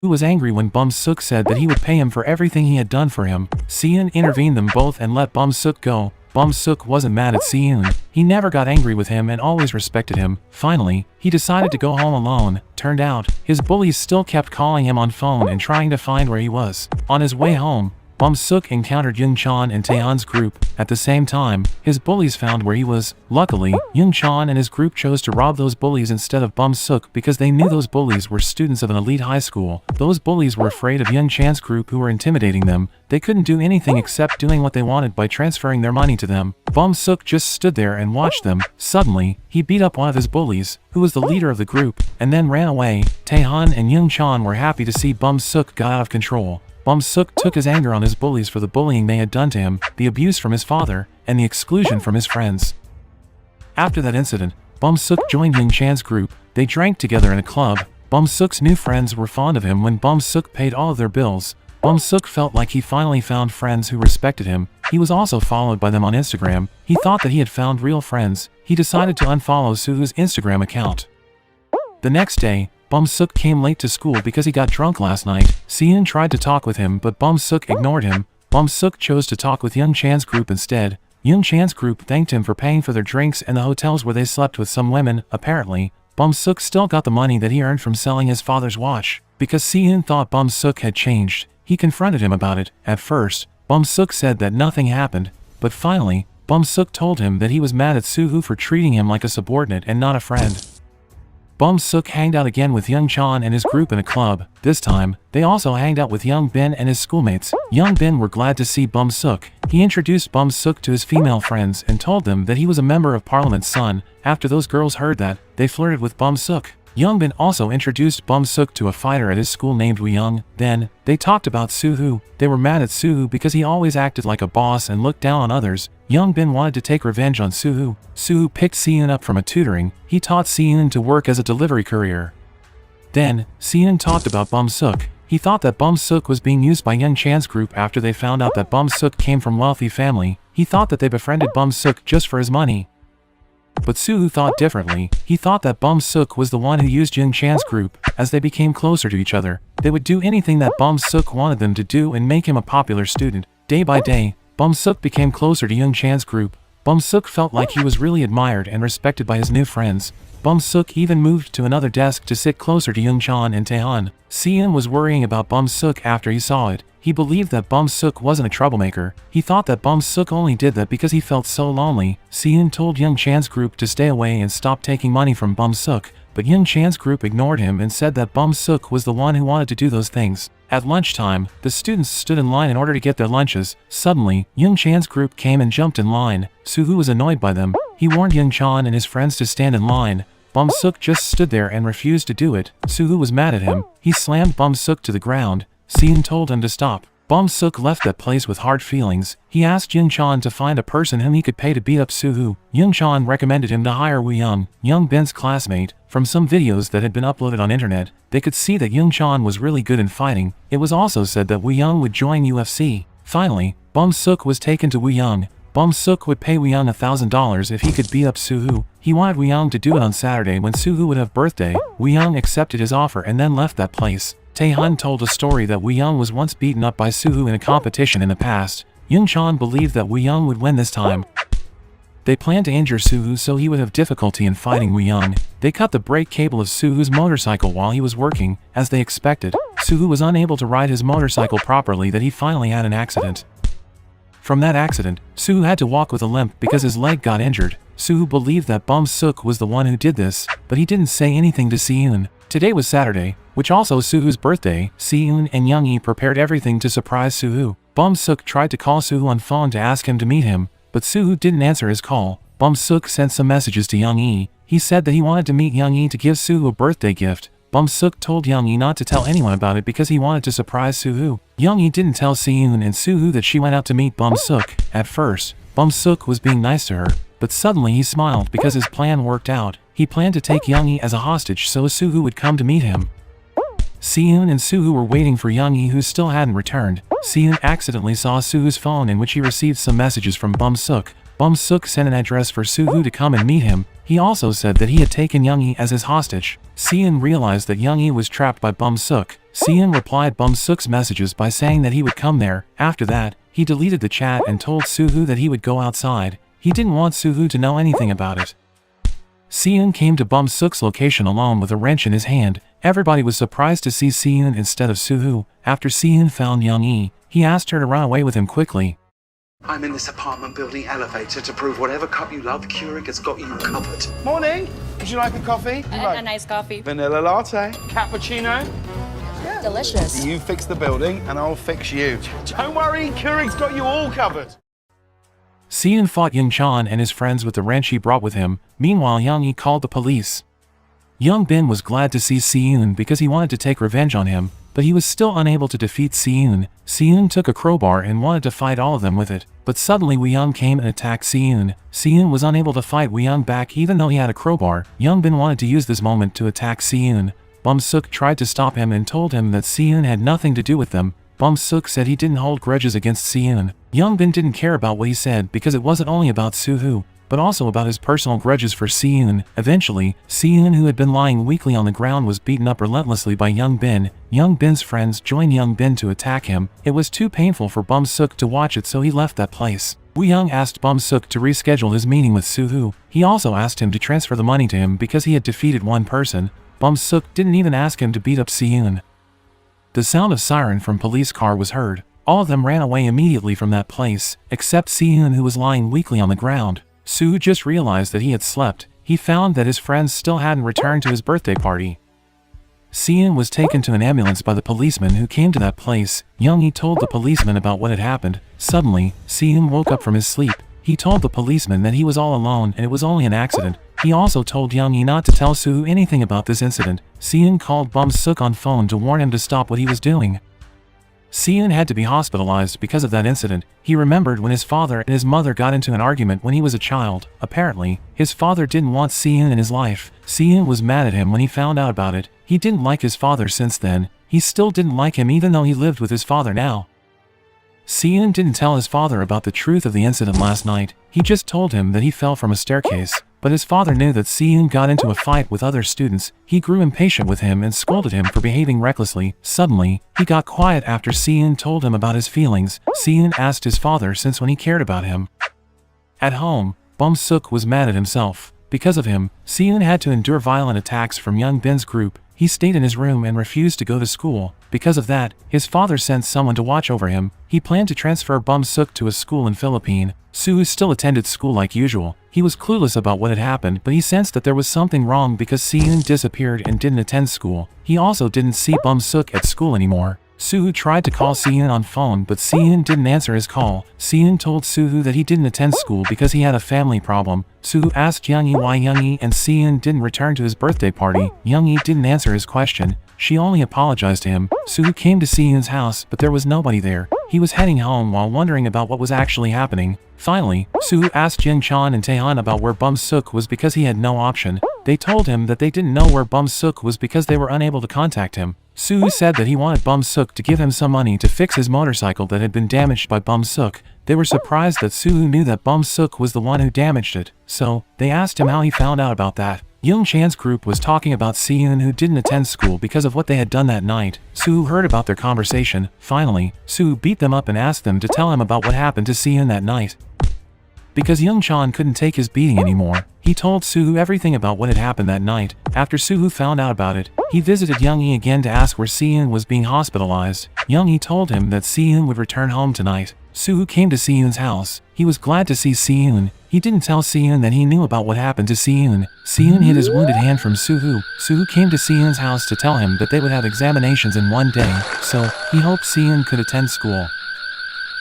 was angry when Bum Suk said that he would pay him for everything he had done for him. Seon intervened them both and let Bum Suk go. Bum Suk wasn't mad at Seon. He never got angry with him and always respected him. Finally, he decided to go home alone. Turned out, his bullies still kept calling him on phone and trying to find where he was. On his way home, Bum Suk encountered Young Chan and Taehan's group. At the same time, his bullies found where he was. Luckily, Young Chan and his group chose to rob those bullies instead of Bum Suk because they knew those bullies were students of an elite high school. Those bullies were afraid of Young Chan's group who were intimidating them. They couldn't do anything except doing what they wanted by transferring their money to them. Bum Suk just stood there and watched them. Suddenly, he beat up one of his bullies, who was the leader of the group, and then ran away. Taehan and Young Chan were happy to see Bum Suk got out of control. Bum Suk took his anger on his bullies for the bullying they had done to him, the abuse from his father, and the exclusion from his friends. After that incident, Bum Suk joined Young Chan's group. They drank together in a club. Bum Suk's new friends were fond of him when Bum Suk paid all of their bills. Bum Suk felt like he finally found friends who respected him. He was also followed by them on Instagram. He thought that he had found real friends. He decided to unfollow Suhu's Instagram account. The next day, Bum Suk came late to school because he got drunk last night. Seon tried to talk with him but Bum Suk ignored him. Bum Suk chose to talk with Young Chan's group instead. Young Chan's group thanked him for paying for their drinks and the hotels where they slept with some women. Apparently, Bum Suk still got the money that he earned from selling his father's watch. Because Seon thought Bum Suk had changed, he confronted him about it. At first, Bum Suk said that nothing happened, but finally, Bum Suk told him that he was mad at Suhu for treating him like a subordinate and not a friend. Bum Suk hanged out again with Young Chan and his group in a club. This time, they also hanged out with Young Bin and his schoolmates. Young Bin were glad to see Bum Suk. He introduced Bum Suk to his female friends and told them that he was a member of Parliament's son. After those girls heard that, they flirted with Bum Suk. Young Bin also introduced Bum Suk to a fighter at his school named Woo Young. Then, they talked about Suhu. They were mad at Suhu because he always acted like a boss and looked down on others. Young Bin wanted to take revenge on Suhu. Suhu picked Seon up from a tutoring. He taught Seon to work as a delivery courier. Then, Seon talked about Bum Suk. He thought that Bum Suk was being used by Young Chan's group after they found out that Bum Suk came from wealthy family. He thought that they befriended Bum Suk just for his money. But Suhu thought differently. He thought that Bum Suk was the one who used Young Chan's group. As they became closer to each other, they would do anything that Bum Suk wanted them to do and make him a popular student. Day by day, Bum Suk became closer to Young Chan's group. Bum Suk felt like he was really admired and respected by his new friends. Bum Suk even moved to another desk to sit closer to Young Chan and Taehan. Seon was worrying about Bum Suk after he saw it. He believed that Bum Suk wasn't a troublemaker. He thought that Bum Suk only did that because he felt so lonely. Seon told Young Chan's group to stay away and stop taking money from Bum Suk, but Young Chan's group ignored him and said that Bum Suk was the one who wanted to do those things. At lunchtime, the students stood in line in order to get their lunches. Suddenly, Young Chan's group came and jumped in line. Suhu was annoyed by them. He warned Young Chan and his friends to stand in line. Bum Suk just stood there and refused to do it. Suhu was mad at him. He slammed Bum Suk to the ground. Seon told him to stop. Bum Suk left that place with hard feelings. He asked Young Chan to find a person whom he could pay to beat up Suhu. Young Chan recommended him to hire Woo Young, Young Bin's classmate. From some videos that had been uploaded on internet, they could see that Young Chan was really good in fighting. It was also said that Woo Young would join UFC. Finally, Bum Suk was taken to Woo Young. Bum Suk would pay Woo Young $1,000 if he could beat up Suhu. He wanted Woo Young to do it on Saturday when Suhu would have birthday. Woo Young accepted his offer and then left that place. Taehan told a story that Woo Young was once beaten up by Suhu in a competition in the past. Young Chan believed that Woo Young would win this time. They planned to injure Suhu so he would have difficulty in fighting Woo Young. They cut the brake cable of Suhu's motorcycle while he was working. As they expected, Suhu was unable to ride his motorcycle properly that he finally had an accident. From that accident, Suhu had to walk with a limp because his leg got injured. Suhu believed that Bum Suk was the one who did this, but he didn't say anything to Seon. Today was Saturday, which also Suhu's birthday. Seon and Young-hee prepared everything to surprise Suhu. Bum Suk tried to call Suhu on phone to ask him to meet him, but Suhu didn't answer his call. Bum Suk sent some messages to Young-hee. He said that he wanted to meet Young-hee to give Suhu a birthday gift. Bum Suk told Young-hee not to tell anyone about it because he wanted to surprise Suhu. Young-hee didn't tell Seon and Suhu that she went out to meet Bum Suk. At first, Bum Suk was being nice to her, but suddenly he smiled because his plan worked out. He planned to take Young-hee as a hostage so Suhu would come to meet him. Seon and Suhu were waiting for Young-hee who still hadn't returned. Seon accidentally saw Suhu's phone in which he received some messages from Bum Suk. Bum Suk sent an address for Suhu to come and meet him. He also said that he had taken Young-hee as his hostage. Seon realized that Young-hee was trapped by Bum-suk. Seon replied Bum-suk's messages by saying that he would come there. After that, he deleted the chat and told Soo-hoo that he would go outside. He didn't want Soo-hoo to know anything about it. Seon came to Bum-suk's location alone with a wrench in his hand. Everybody was surprised to see Seon instead of Soo-hoo. After Seon found Young-hee, he asked her to run away with him quickly. I'm in this apartment building elevator to prove whatever cup you love, Keurig has got you covered. Morning. Would you like a coffee? A nice coffee. Vanilla latte. Cappuccino. Delicious. You fix the building and I'll fix you. Don't worry, Keurig's got you all covered. Seon fought Young-chan and his friends with the wrench he brought with him. Meanwhile, Young-hee called the police. Young Bin was glad to see Seon because he wanted to take revenge on him, but he was still unable to defeat Seon. Seon took a crowbar and wanted to fight all of them with it, but suddenly Woo-young came and attacked Seon. Seon was unable to fight Woo-young back even though he had a crowbar. Young Bin wanted to use this moment to attack Seon. Bum-suk tried to stop him and told him that Seon had nothing to do with them. Bum-suk said he didn't hold grudges against Seon. Young Bin didn't care about what he said because it wasn't only about Soo-hoo, but also about his personal grudges for Seon. Eventually, Seon, who had been lying weakly on the ground, was beaten up relentlessly by Young Bin. Young Bin's friends joined Young Bin to attack him. It was too painful for Bum-suk to watch it, so he left that place. Woo-young asked Bum-suk to reschedule his meeting with Soo-hoo. He also asked him to transfer the money to him because he had defeated one person. Bum-suk didn't even ask him to beat up Seon. The sound of siren from police car was heard. All of them ran away immediately from that place, except Seon, who was lying weakly on the ground. Soo just realized that he had slept. He found that his friends still hadn't returned to his birthday party. Seon was taken to an ambulance by the policeman who came to that place. Young-hee told the policeman about what had happened. Suddenly, Seon woke up from his sleep. He told the policeman that he was all alone and it was only an accident. He also told Young-hee not to tell Soo anything about this incident. Seon called Bum-suk on phone to warn him to stop what he was doing. Seon had to be hospitalized because of that incident. He remembered when his father and his mother got into an argument when he was a child. Apparently, his father didn't want Seon in his life. Seon was mad at him when he found out about it. He didn't like his father since then. He still didn't like him even though he lived with his father now. Seon didn't tell his father about the truth of the incident last night. He just told him that he fell from a staircase. But his father knew that Seon got into a fight with other students. He grew impatient with him and scolded him for behaving recklessly. Suddenly, he got quiet after Seon told him about his feelings. Seon asked his father since when he cared about him. At home, Bum-suk was mad at himself. Because of him, Seon had to endure violent attacks from Young Bin's group. He stayed in his room and refused to go to school. Because of that, his father sent someone to watch over him. He planned to transfer Bum-suk to a school in Philippines. Soo still attended school like usual. He was clueless about what had happened, but he sensed that there was something wrong because Seon disappeared and didn't attend school. He also didn't see Bum-suk at school anymore. Soo tried to call Seon on phone, but Seon didn't answer his call. Seon told Soo that he didn't attend school because he had a family problem. Soo asked Young-hee why Young-hee and Seon didn't return to his birthday party. Young-hee didn't answer his question. She only apologized to him. Soo came to Seon's house, but there was nobody there. He was heading home while wondering about what was actually happening. Finally, Soo asked Young-chan and Taehan about where Bum-suk was because he had no option. They told him that they didn't know where Bum-suk was because they were unable to contact him. Soo said that he wanted Bum-suk to give him some money to fix his motorcycle that had been damaged by Bum-suk. They were surprised that Soo knew that Bum-suk was the one who damaged it, so they asked him how he found out about that. Young-chan's group was talking about Seon, who didn't attend school because of what they had done that night. Soo heard about their conversation. Finally, Soo beat them up and asked them to tell him about what happened to Seon that night. Because Young-chan couldn't take his beating anymore, he told Soo everything about what had happened that night. After Soo found out about it, he visited Young-hee again to ask where Seon was being hospitalized. Young-hee told him that Seon would return home tonight. Soo came to Seon's house. He was glad to see Seon. He didn't tell Seon that he knew about what happened to Seon. Seon hid his wounded hand from Soo. Soo came to Seon's house to tell him that they would have examinations in one day, so he hoped Seon could attend school.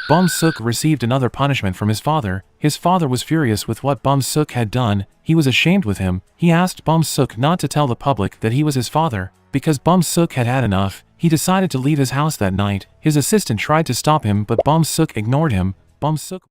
Bum-suk received another punishment from his father. His father was furious with what Bum-suk had done. He was ashamed with him. He asked Bum-suk not to tell the public that he was his father. Because Bum-suk had had enough, he decided to leave his house that night. His assistant tried to stop him, but Bum-suk ignored him. Bum-suk